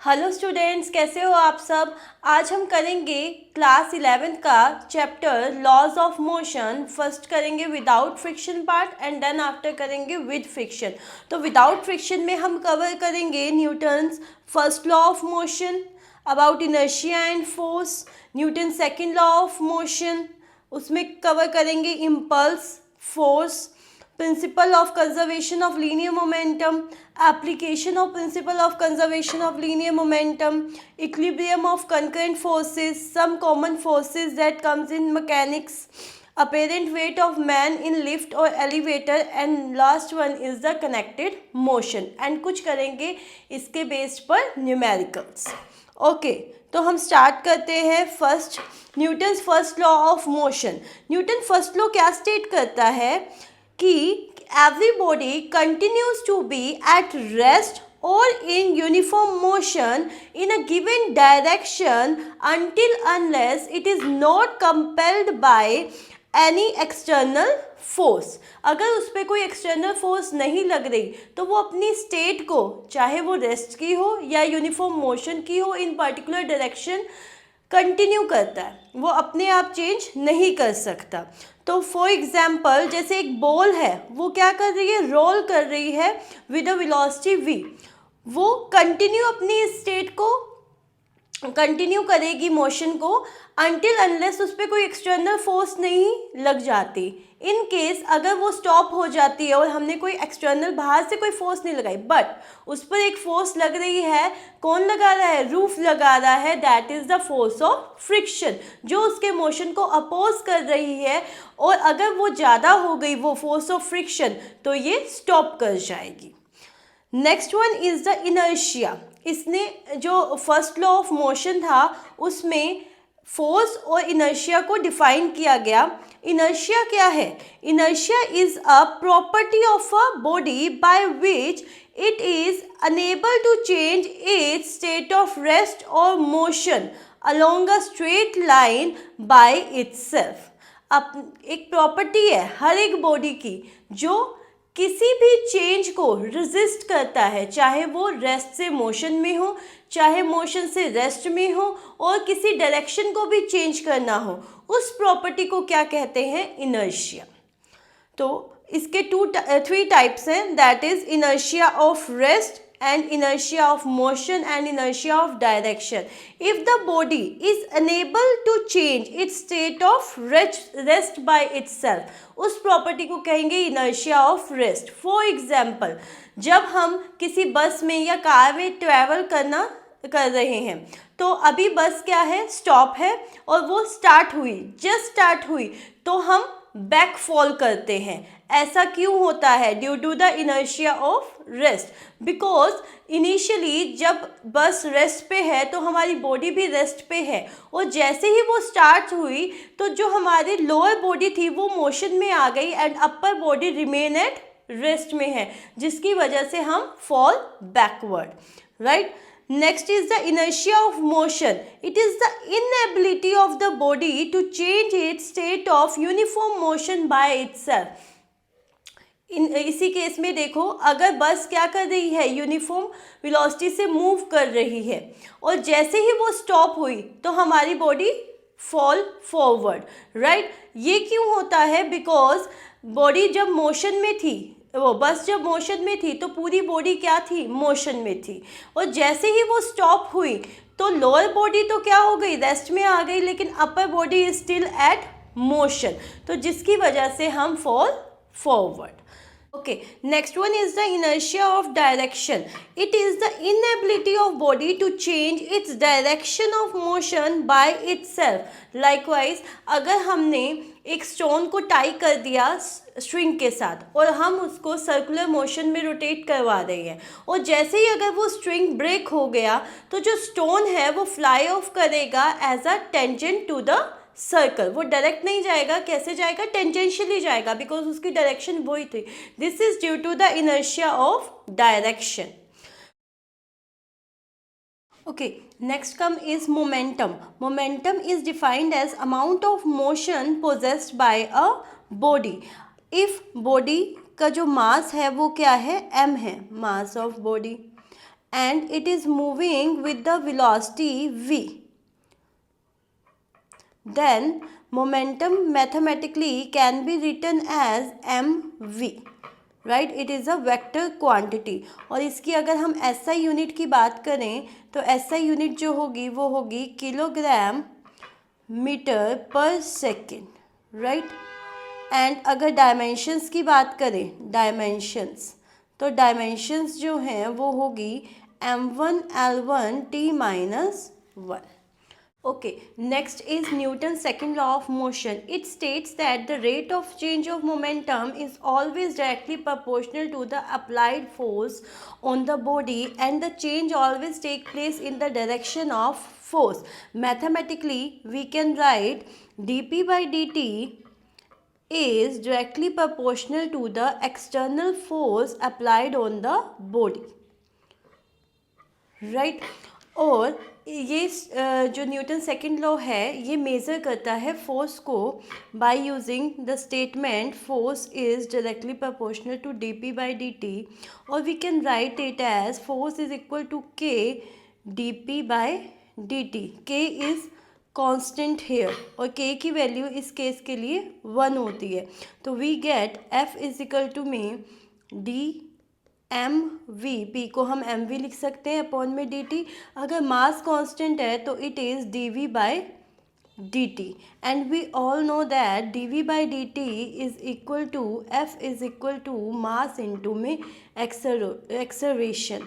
Hello students, कैसे हो आप सब। आज हम करेंगे क्लास 11 का chapter laws of motion. First करेंगे without friction part and then after करेंगे विद फ्रिक्शन। तो विदाउट फ्रिक्शन में हम कवर करेंगे Newton's first law of motion, about inertia and force, Newton second law of motion, उसमें cover करेंगे impulse, force, principle of conservation of linear momentum, application of principle of conservation of linear momentum, equilibrium of concurrent forces, some common forces that comes in mechanics, apparent weight of man in lift or elevator, and last one is the connected motion। and कुछ करेंगे इसके based पर numericals. Okay, तो हम start करते हैं first Newton's first law of motion. Newton first law क्या state करता है कि every body continues to be at rest or in uniform motion in a given direction until unless it is not compelled by any external force। अगर उस पर कोई external force नहीं लग रही तो वो अपनी स्टेट को, चाहे वो रेस्ट की हो या यूनिफॉर्म मोशन की हो, इन पर्टिकुलर डायरेक्शन कंटिन्यू करता है, वो अपने आप चेंज नहीं कर सकता। तो फॉर एग्जाम्पल जैसे एक बॉल है, वो क्या कर रही है, रोल कर रही है विद अ वेलोसिटी v, वो कंटिन्यू अपनी स्टेट को कंटिन्यू करेगी मोशन को अनटिल अनलेस उस पर कोई एक्सटर्नल फोर्स नहीं लग जाती। इन केस अगर वो स्टॉप हो जाती है और हमने कोई एक्सटर्नल बाहर से कोई फोर्स नहीं लगाई, बट उस पर एक फोर्स लग रही है, कौन लगा रहा है, रूफ लगा रहा है, that is the force of friction, जो उसके मोशन को अपोज कर रही है। और अगर वो ज़्यादा हो गई वो फोर्स ऑफ फ्रिक्शन, तो ये स्टॉप कर जाएगी। Next one is the inertia. इसने जो फर्स्ट लॉ ऑफ मोशन था उसमें फोर्स और इनर्शिया को डिफाइन किया गया। इनर्शिया क्या है? Inertia is a property of a body by which it is unable to change its state of rest और motion along a straight line by itself. अब एक प्रॉपर्टी है हर एक बॉडी की जो किसी भी चेंज को रेजिस्ट करता है, चाहे वो रेस्ट से मोशन में हो, चाहे मोशन से रेस्ट में हो, और किसी डायरेक्शन को भी चेंज करना हो, उस प्रॉपर्टी को क्या कहते हैं, इनर्शिया। तो इसके थ्री टाइप्स हैं, that is inertia of rest and inertia of motion and inertia of direction. If the body is unable to change its state of rest by itself, उस प्रॉपर्टी को कहेंगे inertia of rest. For example, जब हम किसी बस में या car में ट्रैवल कर रहे हैं, तो अभी बस क्या है, स्टॉप है और वो स्टार्ट हुई, जस्ट स्टार्ट हुई, तो हम बैक फॉल करते हैं। ऐसा क्यों होता है? Due to the inertia of rest. Because initially जब बस रेस्ट पे है तो हमारी बॉडी भी रेस्ट पे है, और जैसे ही वो स्टार्ट हुई तो जो हमारी लोअर बॉडी थी वो मोशन में आ गई and upper body remain at rest में है, जिसकी वजह से हम fall backward, right. Next is the inertia of motion. It is the inability of the body to change its state of uniform motion by itself. इसी case में देखो, अगर बस क्या कर रही है, यूनिफॉर्म वेलोसिटी से मूव कर रही है, और जैसे ही वो स्टॉप हुई तो हमारी बॉडी फॉल फॉरवर्ड, राइट। ये क्यों होता है? बिकॉज बॉडी जब मोशन में थी, वो बस जब मोशन में थी तो पूरी बॉडी क्या थी, मोशन में थी, और जैसे ही वो स्टॉप हुई तो लोअर बॉडी तो क्या हो गई, रेस्ट में आ गई, लेकिन upper body is still at motion, तो जिसकी वजह से हम fall forward. Okay, next one is the inertia of direction. It is the inability of body to change its direction of motion by itself. Likewise, अगर हमने एक stone को tie कर दिया स्ट्रिंग के साथ और हम उसको सर्कुलर मोशन में रोटेट करवा रहे हैं, और जैसे ही अगर वो स्ट्रिंग ब्रेक हो गया तो जो स्टोन है वो फ्लाई ऑफ करेगा as a tangent to the circle. वो डायरेक्ट नहीं जाएगा, कैसे जाएगा, टेंजेंशियली जाएगा, बिकॉज उसकी डायरेक्शन वही थी। This is due to the inertia of direction. Okay, next come is momentum. Momentum is defined as amount of motion possessed by a body. If body का जो मास है वो क्या है, m है, mass of body, and it is moving with the velocity v, then momentum mathematically can be written as mv, right, it is a vector quantity. और इसकी अगर हम एसआई यूनिट की बात करें तो एसआई यूनिट जो होगी वो होगी kilogram metre per second, right. And अगर डायमेंशंस की बात करें, डायमेंशंस, तो डायमेंशंस जो हैं वो होगी m1 l1 t-1। Okay, next is Newton's second law of motion. It states that the rate of change of momentum is always directly proportional to the applied force on the body, and the change always take place in the direction of force. Mathematically, we can write dp by dt is directly proportional to the external force applied on the body, right. और ये जो Newton second law है ये measure करता है force को by using the statement force is directly proportional to D P by D T, और we can write it as force is equal to K D P by D T. K is constant here और K की value इस case के लिए 1 होती है, तो we get F is equal to में डी एम वी, पी को हम एम वी लिख सकते हैं अपॉन में डी टी। अगर मास कांस्टेंट है तो it is D V by D T, and we all know that D V by D T is equal to F is equal to mass into में acceleration,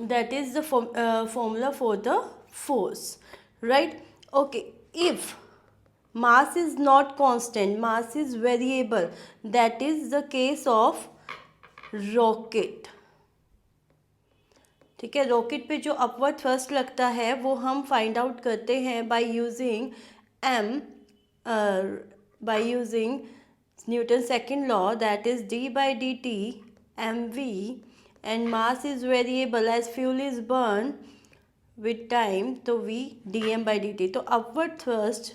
that is the formula for the force, right. Okay, if mass is not constant, mass is variable, that is the case of rocket, ठीक है। Rocket पे जो upward thrust लगता है वो हम find out करते हैं by using Newton second law, that is D by D T M V, and mass is variable as fuel is burn with time, तो we D M by D T. तो upward thrust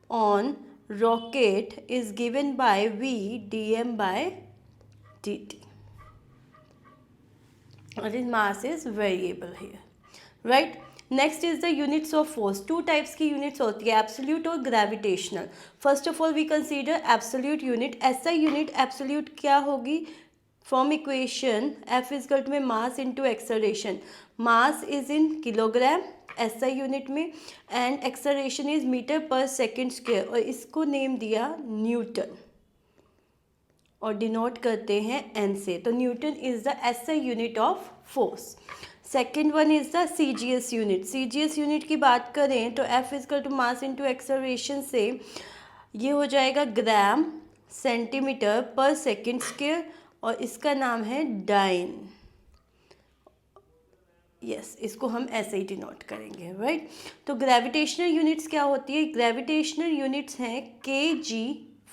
on rocket is given by V D M by D T, और its mass is variable here, right? Next is the units of force. Two types की units होती है, absolute और gravitational. First of all we consider absolute unit. SI unit absolute क्या होगी? From equation F is equal to mass into acceleration. Mass is in kilogram SI unit में, and acceleration is meter per second square, और इसको name दिया Newton और denote करते हैं N से। तो Newton is the SI unit of force. Second one is the CGS unit. CGS unit की बात करें तो F is equal to mass into acceleration से ये हो जाएगा gram centimetre per second square, और इसका नाम है डाइन। यस, इसको हम ऐसे ही डिनोट करेंगे, राइट। तो ग्रेविटेशनल यूनिट्स क्या होती है? ग्रेविटेशनल यूनिट्स हैं के जी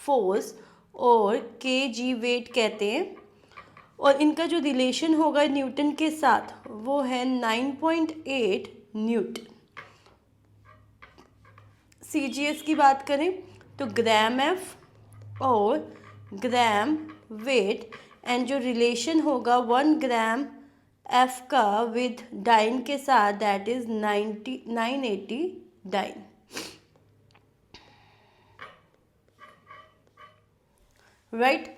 फोर्स और के जी वेट कहते हैं, और इनका जो रिलेशन होगा न्यूटन के साथ वो है 9.8 न्यूटन। सीजीएस की बात करें तो ग्राम एफ और ग्राम वेट, एंड जो रिलेशन होगा 1 ग्राम एफ का विद डाइन के साथ, that is 980 dyne, right.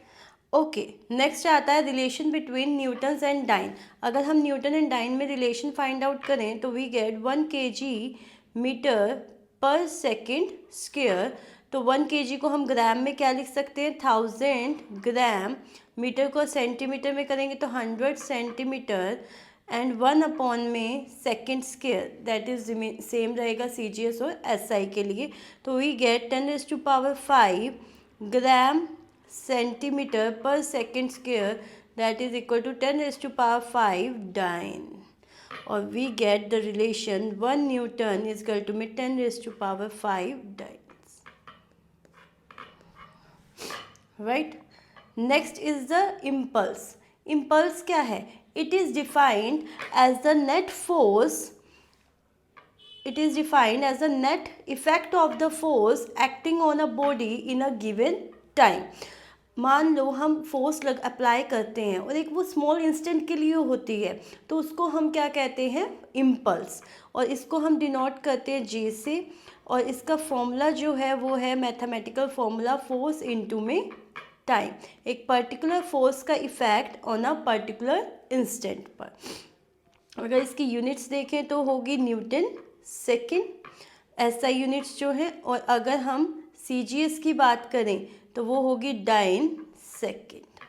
Okay, next आता है relation between Newtons and dyne. अगर हम न्यूटन एंड डाइन में रिलेशन फाइंड आउट करें तो we get 1 kg metre per second square. तो 1 kg को हम ग्राम में क्या लिख सकते हैं? 1000 ग्राम। मीटर को सेंटीमीटर में करेंगे तो 100 सेंटीमीटर, एंड 1 अपॉन में second square, that is same रहेगा सीजीएस और एसआई के लिए। तो we get 10⁵ gram centimetre per second square, that is equal to 10⁵ dyne, और we get the relation 1 Newton is equal to में 10⁵ dyne, right. Next is the impulse. Impulse क्या है? It is defined as the net force, it is defined as the net effect of the force acting on a body in a given time. मान लो हम force apply करते हैं और एक वो small instant के लिए होती है, तो उसको हम क्या कहते हैं, इम्पल्स, और इसको हम डिनोट करते हैं जे से, और इसका फॉर्मूला जो है वो है मैथमेटिकल फॉर्मूला फोर्स इनटू में टाइम, एक पर्टिकुलर फोर्स का effect on a particular instant पर। अगर इसकी यूनिट्स देखें तो होगी न्यूटन सेकेंड, एसआई यूनिट्स जो हैं, और अगर हम सीजीएस की बात करें तो वो होगी डाइन सेकेंड,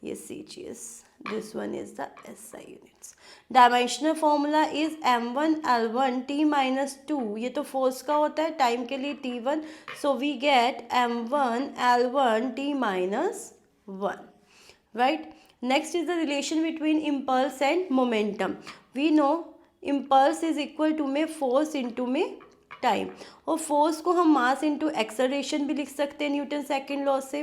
ये CGS, this one is the SI units. Dimensional formula is m1 l1 t-2, ये तो फोर्स का होता है, टाइम के लिए t1, so we get m1 l1 t-1, right? Next is the relation between impulse and momentum. We know impulse is equal to में force into में time, और फोर्स को हम मास इंटू एक्सेलरेशन भी लिख सकते हैं न्यूटन सेकेंड लॉ से,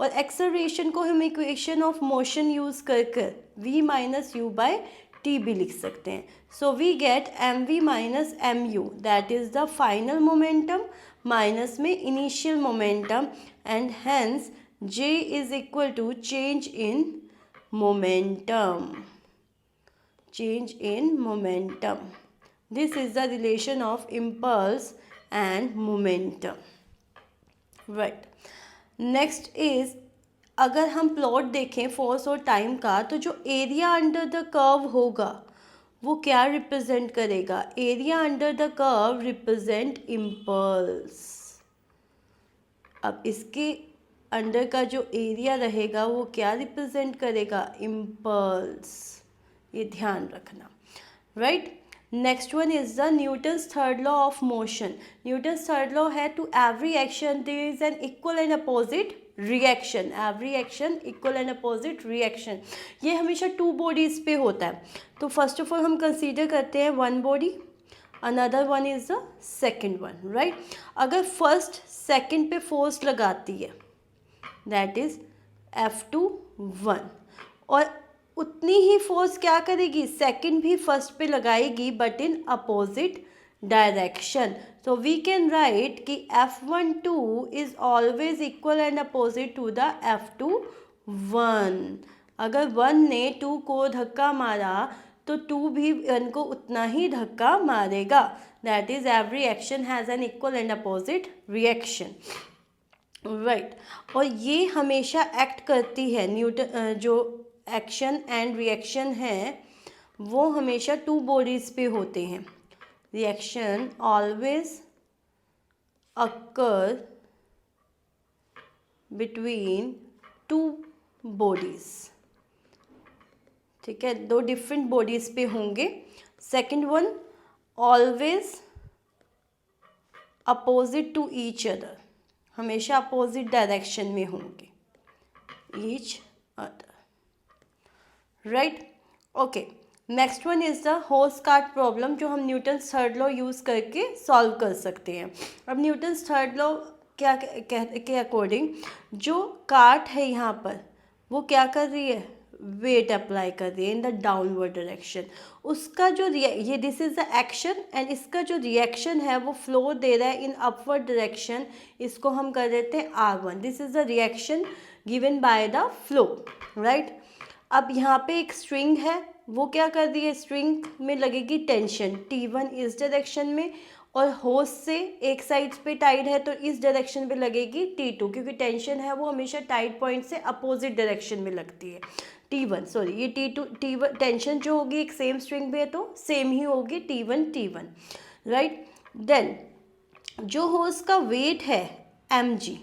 और एक्सेलरेशन को हम इक्वेशन ऑफ मोशन यूज़ कर कर v minus U by T भी लिख सकते हैं। So we get M V minus M U, that is the final momentum minus में initial momentum, and hence j is equal to change in momentum, change in momentum. This is the relation of impulse and momentum, right? Next is, अगर हम plot देखें force और time का, तो जो area under the curve होगा वो क्या रिप्रेजेंट करेगा, area under the curve represent impulse. अब इसके अंडर का जो एरिया रहेगा वो क्या रिप्रेजेंट करेगा, इम्पल्स, ये ध्यान रखना, right? Next one is the Newton's third law of motion. Newton's third law है, to every action there is an equal and opposite reaction, every action equal and opposite reaction. ये हमेशा two bodies पे होता है। तो first of all हम consider करते हैं one body, another one is the second one, right? अगर फर्स्ट सेकेंड पे फोर्स लगाती है, दैट इज F2 1, और उतनी ही फोर्स क्या करेगी, सेकंड भी फर्स्ट पे लगाएगी, but in opposite direction. So we can write कि F12 is always equal and opposite to the F21। अगर 1 ने 2 को धक्का मारा तो 2 भी 1 को उतना ही धक्का मारेगा, that is every action has an equal and opposite reaction, right? और ये हमेशा एक्ट करती है, न्यूटन जो एक्शन एंड रिएक्शन है वो हमेशा टू बॉडीज़ पे होते हैं। Reaction always occur between two bodies, ठीक है, दो डिफरेंट बॉडीज़ पे होंगे। Second one always opposite to each other, हमेशा अपोजिट डायरेक्शन में होंगे, each other, right? Okay, next one is the horse cart problem, जो हम न्यूटन्स थर्ड लॉ यूज़ करके सॉल्व कर सकते हैं। अब न्यूटन्स थर्ड लॉ क्या के अकॉर्डिंग, जो कार्ट है यहाँ पर वो क्या कर रही है, वेट अप्लाई कर रही है इन द डाउनवर्ड डायरेक्शन। उसका जो ये this is the action, and इसका जो रिएक्शन है वो फ्लो दे रहा है इन अपवर्ड डायरेक्शन, इसको हम कर देते हैं R1। This is the reaction given by the flow, right? अब यहाँ पे एक स्ट्रिंग है, वो क्या कर रही है, स्ट्रिंग में लगेगी टेंशन T1 इस डायरेक्शन में, और होस से एक साइड पे टाइड है तो इस डायरेक्शन पे लगेगी T2, क्योंकि टेंशन है वो हमेशा टाइड पॉइंट से अपोजिट डायरेक्शन में लगती है। T1 सॉरी, ये T1 टेंशन जो होगी एक सेम स्ट्रिंग पे है तो सेम ही होगी T1, राइट? देन जो होस का वेट है mg,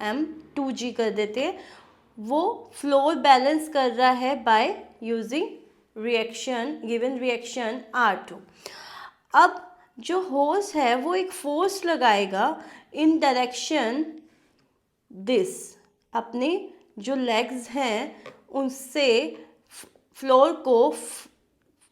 m2g कर देते हैं, वो फ्लोर बैलेंस कर रहा है by using reaction, given reaction R2। अब जो होस है वो एक फोर्स लगाएगा इन डायरेक्शन दिस, अपने जो लेग्स हैं उनसे फ्लोर को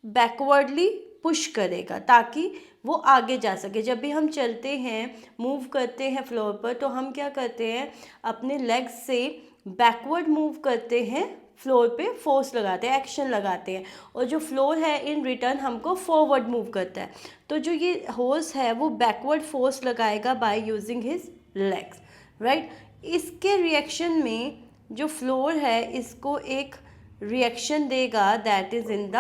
बैकवर्डली पुश करेगा ताकि वो आगे जा सके। जब भी हम चलते हैं, मूव करते हैं फ्लोर पर, तो हम क्या करते हैं, अपने लेग्स से बैकवर्ड मूव करते हैं, फ्लोर पे फोर्स लगाते हैं, एक्शन लगाते हैं, और जो फ्लोर है इन रिटर्न हमको फॉरवर्ड मूव करता है। तो जो ये होर्स है वो बैकवर्ड फोर्स लगाएगा by using his legs, right? इसके रिएक्शन में जो फ्लोर है इसको एक रिएक्शन देगा that is in the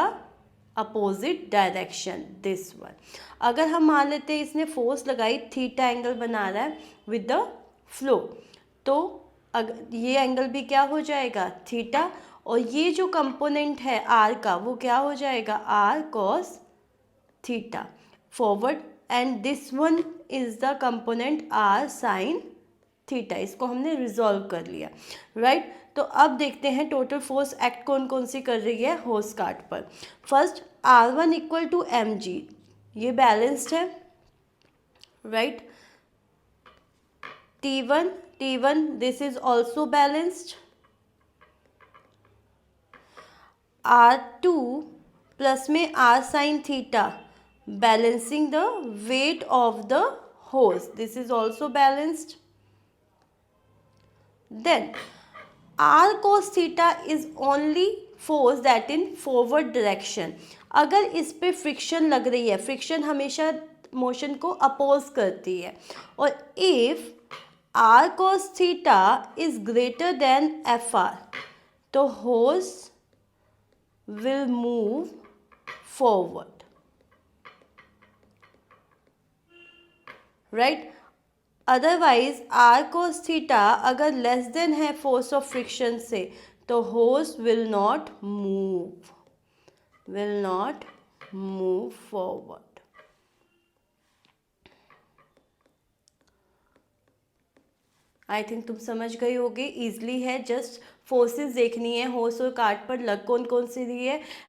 opposite direction, this one. अगर हम मान लेते हैं इसने फोर्स लगाई, थीटा एंगल बना रहा है विद द फ्लो, तो अगर ये एंगल भी क्या हो जाएगा, थीटा, और ये जो कंपोनेंट है आर का वो क्या हो जाएगा, R cos theta forward, and this one is the component R sine theta. इसको हमने रिजॉल्व कर लिया, राइट। तो अब देखते हैं टोटल फोर्स एक्ट कौन कौन सी कर रही है होस्ट कार्ड पर। First R1 equal to mg, ये बैलेंस्ड है, right. T1 this is also balanced. R2 plus में R sine theta balancing the weight of the होस्ट, this is also balanced. Then R cos theta is only force that in forward direction। अगर इस पे friction लग रही है, friction हमेशा motion को अपोज करती है, और if R cos theta is greater than FR, तो horse will move forward, right। Otherwise R cos theta अगर लेस देन है फोर्स ऑफ फ्रिक्शन से, तो horse will not move forward. I think तुम समझ गए होगे, इजली है, जस्ट फोर्सेस देखनी है होर्स और कार्ट पर लग कौन कौन सी रही है।